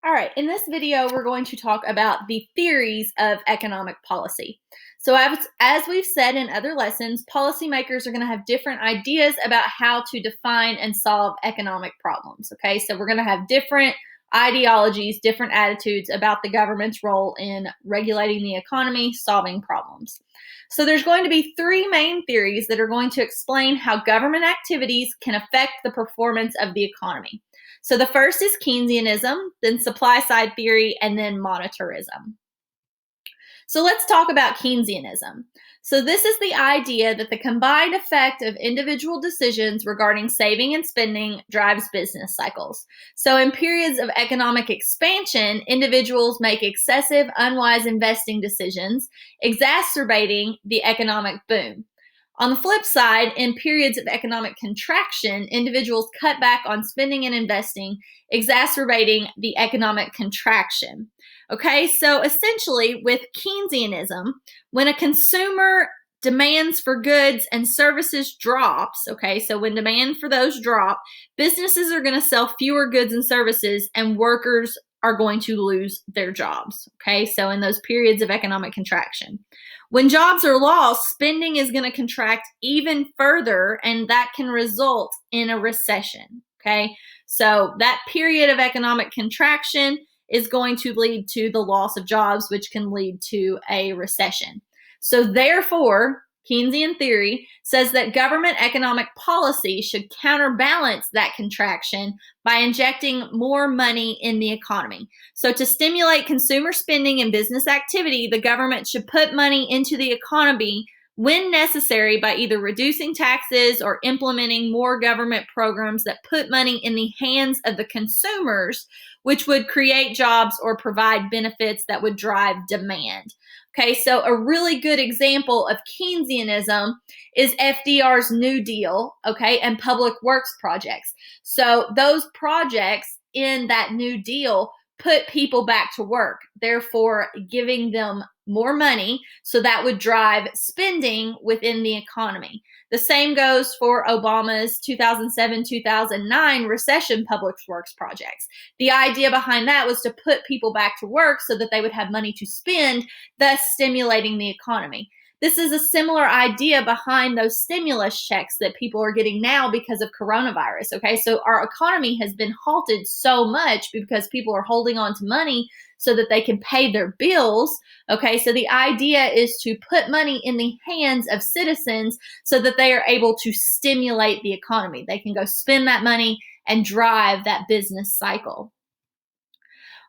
All right, in this video, we're going to talk about the theories of economic policy. So as we've said in other lessons, policymakers are going to have different ideas about how to define and solve economic problems, okay? So we're going to have different ideologies, different attitudes about the government's role in regulating the economy, solving problems. So there's going to be three main theories that are going to explain how government activities can affect the performance of the economy. So the first is Keynesianism, then supply side theory, and then monetarism. So let's talk about Keynesianism. So this is the idea that the combined effect of individual decisions regarding saving and spending drives business cycles. So in periods of economic expansion, individuals make excessive, unwise investing decisions, exacerbating the economic boom. On the flip side, in periods of economic contraction, individuals cut back on spending and investing, exacerbating the economic contraction. Okay, so essentially with Keynesianism, when a consumer demands for goods and services drops, okay, so when demand for those drop, businesses are going to sell fewer goods and services and workers are going to lose their jobs, okay, so in those periods of economic contraction. When jobs are lost, spending is going to contract even further, and that can result in a recession, okay? So that period of economic contraction is going to lead to the loss of jobs, which can lead to a recession. So therefore, Keynesian theory says that government economic policy should counterbalance that contraction by injecting more money in the economy. So to stimulate consumer spending and business activity, the government should put money into the economy when necessary by either reducing taxes or implementing more government programs that put money in the hands of the consumers, which would create jobs or provide benefits that would drive demand. Okay, so a really good example of Keynesianism is FDR's New Deal, okay, and public works projects. So those projects in that New Deal put people back to work, therefore giving them more money, so that would drive spending within the economy. The same goes for Obama's 2007-2009 recession public works projects. The idea behind that was to put people back to work so that they would have money to spend, thus stimulating the economy. This is a similar idea behind those stimulus checks that people are getting now because of coronavirus, okay? So our economy has been halted so much because people are holding on to money so that they can pay their bills, okay? So the idea is to put money in the hands of citizens so that they are able to stimulate the economy. They can go spend that money and drive that business cycle.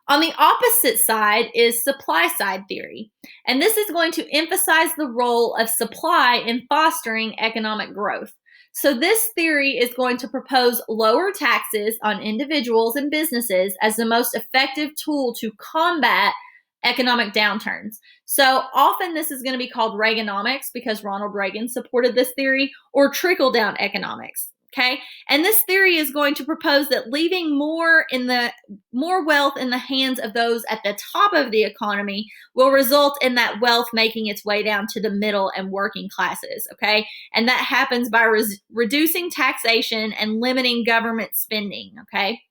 On the opposite side is supply side theory, and this is going to emphasize the role of supply in fostering economic growth. So this theory is going to propose lower taxes on individuals and businesses as the most effective tool to combat economic downturns. So often this is going to be called Reaganomics because Ronald Reagan supported this theory, or trickle-down economics. Okay, and this theory is going to propose that leaving more wealth in the hands of those at the top of the economy will result in that wealth making its way down to the middle and working classes. Okay, and that happens by reducing taxation and limiting government spending. Okay,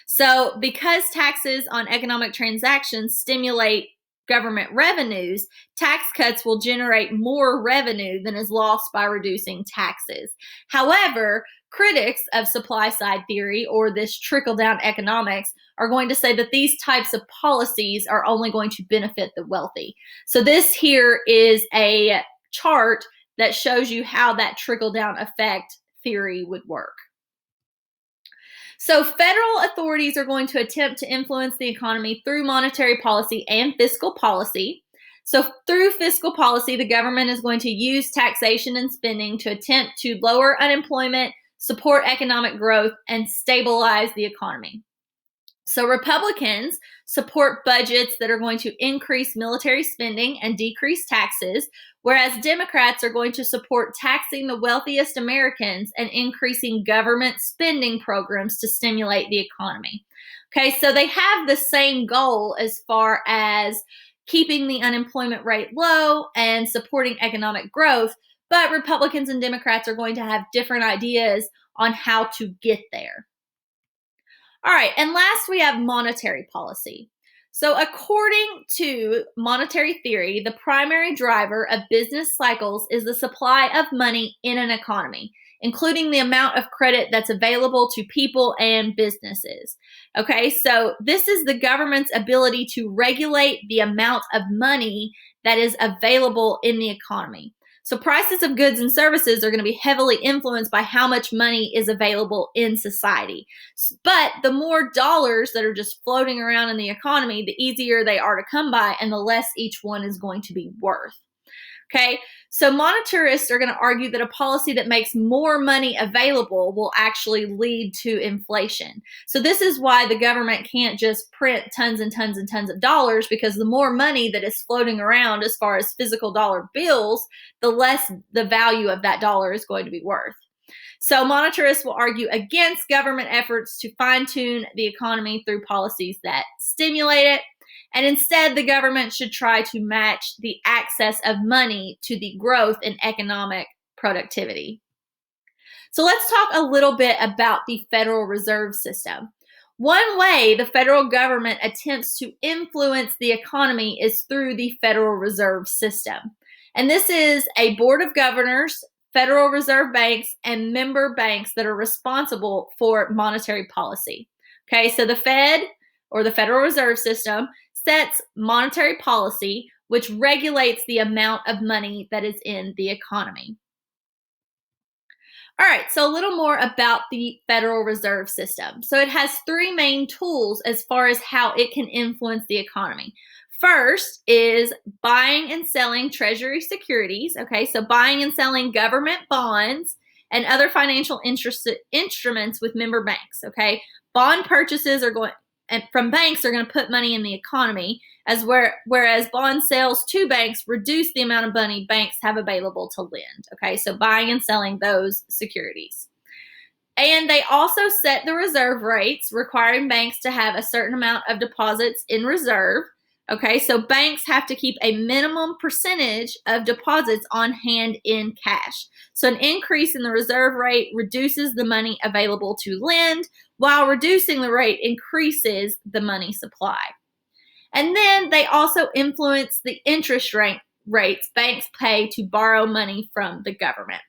so because taxes on economic transactions stimulate government revenues, tax cuts will generate more revenue than is lost by reducing taxes. However, critics of supply side theory, or this trickle down economics, are going to say that these types of policies are only going to benefit the wealthy. So this here is a chart that shows you how that trickle down effect theory would work. So federal authorities are going to attempt to influence the economy through monetary policy and fiscal policy. So through fiscal policy, the government is going to use taxation and spending to attempt to lower unemployment, support economic growth, and stabilize the economy. So Republicans support budgets that are going to increase military spending and decrease taxes, whereas Democrats are going to support taxing the wealthiest Americans and increasing government spending programs to stimulate the economy. Okay, so they have the same goal as far as keeping the unemployment rate low and supporting economic growth, but Republicans and Democrats are going to have different ideas on how to get there. All right, and last we have monetary policy. So, according to monetary theory, the primary driver of business cycles is the supply of money in an economy, including the amount of credit that's available to people and businesses. Okay, so this is the government's ability to regulate the amount of money that is available in the economy. So, prices of goods and services are going to be heavily influenced by how much money is available in society. But the more dollars that are just floating around in the economy, the easier they are to come by and the less each one is going to be worth. Okay, so monetarists are going to argue that a policy that makes more money available will actually lead to inflation. So, this is why the government can't just print tons and tons and tons of dollars, because the more money that is floating around as far as physical dollar bills, the less the value of that dollar is going to be worth. So, monetarists will argue against government efforts to fine tune the economy through policies that stimulate it. And instead, the government should try to match the access of money to the growth in economic productivity. So let's talk a little bit about the Federal Reserve System. One way the federal government attempts to influence the economy is through the Federal Reserve System. And this is a board of governors, Federal Reserve banks, and member banks that are responsible for monetary policy. Okay, so the Fed, or the Federal Reserve System, sets monetary policy, which regulates the amount of money that is in the economy. All right, so a little more about the Federal Reserve System. So it has three main tools as far as how it can influence the economy. First is buying and selling treasury securities. Okay, so buying and selling government bonds and other financial instruments with member banks. Okay, bond purchases are going and from banks are going to put money in the economy, whereas bond sales to banks reduce the amount of money banks have available to lend. Okay, so buying and selling those securities. And they also set the reserve rates, requiring banks to have a certain amount of deposits in reserve. Okay, so banks have to keep a minimum percentage of deposits on hand in cash. So an increase in the reserve rate reduces the money available to lend, while reducing the rate increases the money supply. And then they also influence the interest rates banks pay to borrow money from the government.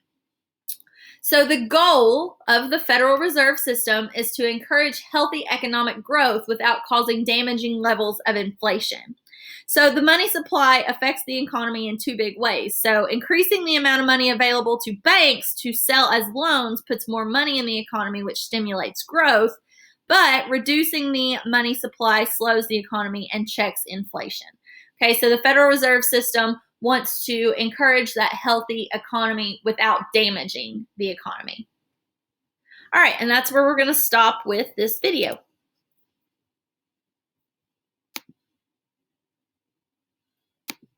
So the goal of the Federal Reserve System is to encourage healthy economic growth without causing damaging levels of inflation. So the money supply affects the economy in two big ways. So increasing the amount of money available to banks to sell as loans puts more money in the economy, which stimulates growth. But reducing the money supply slows the economy and checks inflation. Okay, so the Federal Reserve System wants to encourage that healthy economy without damaging the economy. All right, and that's where we're going to stop with this video.